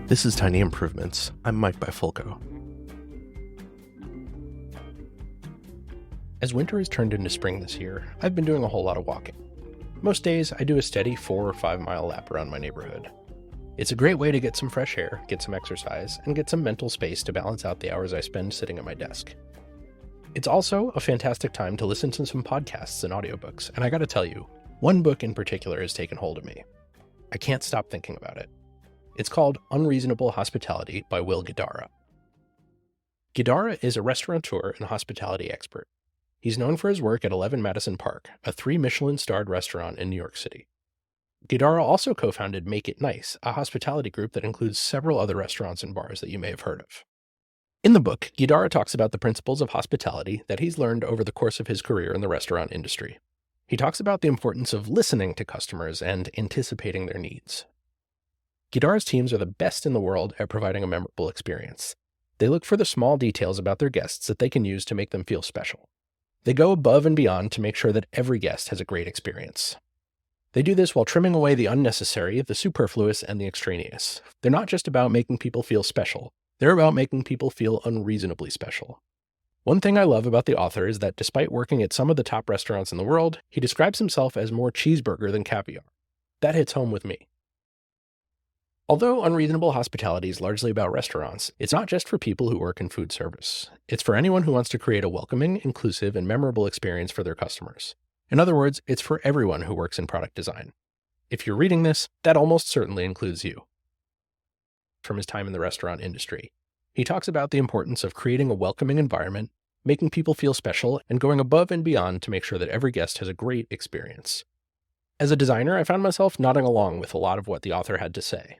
This is Tiny Improvements. I'm Mike Bifulco. As winter has turned into spring this year, I've been doing a whole lot of walking. Most days, I do a steady 4 or 5 mile lap around my neighborhood. It's a great way to get some fresh air, get some exercise, and get some mental space to balance out the hours I spend sitting at my desk. It's also a fantastic time to listen to some podcasts and audiobooks, and I gotta tell you, one book in particular has taken hold of me. I can't stop thinking about it. It's called Unreasonable Hospitality by Will Guidara. Guidara is a restaurateur and hospitality expert. He's known for his work at 11 Madison Park, a 3 Michelin-starred restaurant in New York City. Guidara also co-founded Make It Nice, a hospitality group that includes several other restaurants and bars that you may have heard of. In the book, Guidara talks about the principles of hospitality that he's learned over the course of his career in the restaurant industry. He talks about the importance of listening to customers and anticipating their needs. Guidara's teams are the best in the world at providing a memorable experience. They look for the small details about their guests that they can use to make them feel special. They go above and beyond to make sure that every guest has a great experience. They do this while trimming away the unnecessary, the superfluous, and the extraneous. They're not just about making people feel special. They're about making people feel unreasonably special. One thing I love about the author is that despite working at some of the top restaurants in the world, he describes himself as more cheeseburger than caviar. That hits home with me. Although Unreasonable Hospitality is largely about restaurants, it's not just for people who work in food service. It's for anyone who wants to create a welcoming, inclusive, and memorable experience for their customers. In other words, it's for everyone who works in product design. If you're reading this, that almost certainly includes you. From his time in the restaurant industry, he talks about the importance of creating a welcoming environment, making people feel special, and going above and beyond to make sure that every guest has a great experience. As a designer, I found myself nodding along with a lot of what the author had to say.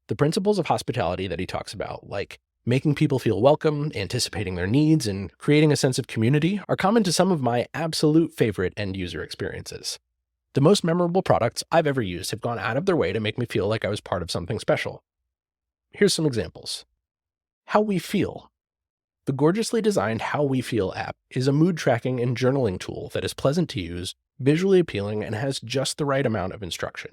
The principles of hospitality that he talks about, like making people feel welcome, anticipating their needs, and creating a sense of community, are common to some of my absolute favorite end-user experiences. The most memorable products I've ever used have gone out of their way to make me feel like I was part of something special. Here's some examples. How We Feel. The gorgeously designed How We Feel app is a mood tracking and journaling tool that is pleasant to use, visually appealing, and has just the right amount of instruction.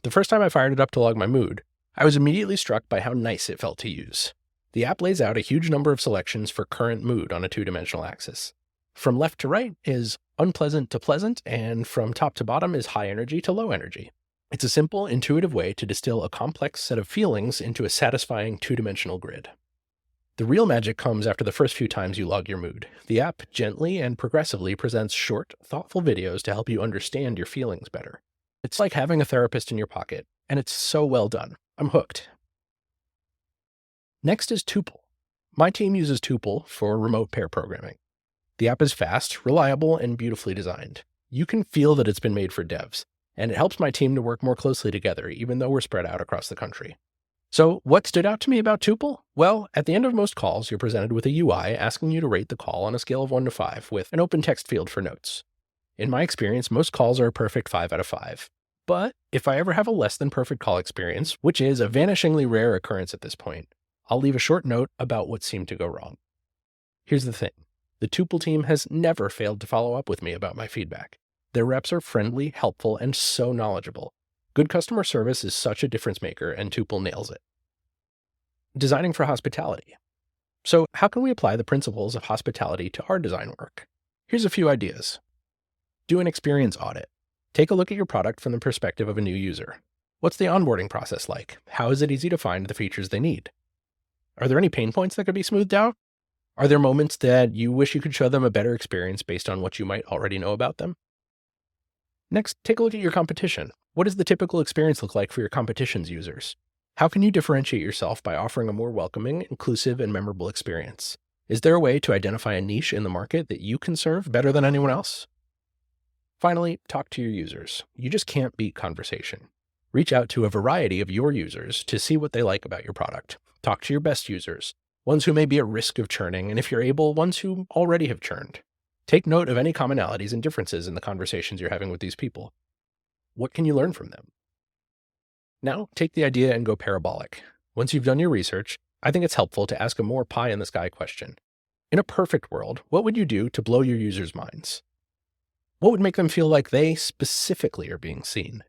The first time I fired it up to log my mood, I was immediately struck by how nice it felt to use. The app lays out a huge number of selections for current mood on a 2-dimensional axis. From left to right is unpleasant to pleasant, and from top to bottom is high energy to low energy. It's a simple, intuitive way to distill a complex set of feelings into a satisfying 2-dimensional grid. The real magic comes after the first few times you log your mood. The app gently and progressively presents short, thoughtful videos to help you understand your feelings better. It's like having a therapist in your pocket, and it's so well done. I'm hooked. Next is Tuple. My team uses Tuple for remote pair programming. The app is fast, reliable, and beautifully designed. You can feel that it's been made for devs, and it helps my team to work more closely together, even though we're spread out across the country. So what stood out to me about Tuple? Well, at the end of most calls, you're presented with a UI asking you to rate the call on a scale of 1 to 5 with an open text field for notes. In my experience, most calls are a perfect 5 out of 5. But if I ever have a less than perfect call experience, which is a vanishingly rare occurrence at this point, I'll leave a short note about what seemed to go wrong. Here's the thing. The Tuple team has never failed to follow up with me about my feedback. Their reps are friendly, helpful, and so knowledgeable. Good customer service is such a difference maker, and Tuple nails it. Designing for hospitality. So how can we apply the principles of hospitality to our design work? Here's a few ideas. Do an experience audit. Take a look at your product from the perspective of a new user. What's the onboarding process like? How is it easy to find the features they need? Are there any pain points that could be smoothed out? Are there moments that you wish you could show them a better experience based on what you might already know about them? Next, take a look at your competition. What does the typical experience look like for your competition's users? How can you differentiate yourself by offering a more welcoming, inclusive, and memorable experience? Is there a way to identify a niche in the market that you can serve better than anyone else? Finally, talk to your users. You just can't beat conversation. Reach out to a variety of your users to see what they like about your product. Talk to your best users, ones who may be at risk of churning, and if you're able, ones who already have churned. Take note of any commonalities and differences in the conversations you're having with these people. What can you learn from them? Now, take the idea and go parabolic. Once you've done your research, I think it's helpful to ask a more pie-in-the-sky question. In a perfect world, what would you do to blow your users' minds? What would make them feel like they specifically are being seen?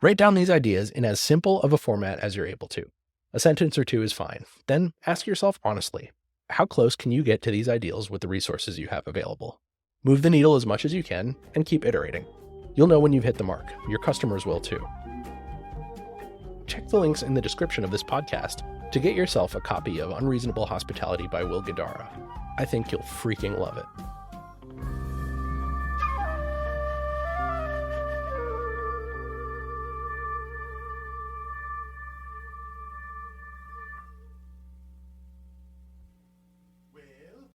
Write down these ideas in as simple of a format as you're able to. A sentence or two is fine. Then ask yourself honestly, how close can you get to these ideals with the resources you have available? Move the needle as much as you can and keep iterating. You'll know when you've hit the mark. Your customers will too. Check the links in the description of this podcast to get yourself a copy of Unreasonable Hospitality by Will Guidara. I think you'll freaking love it.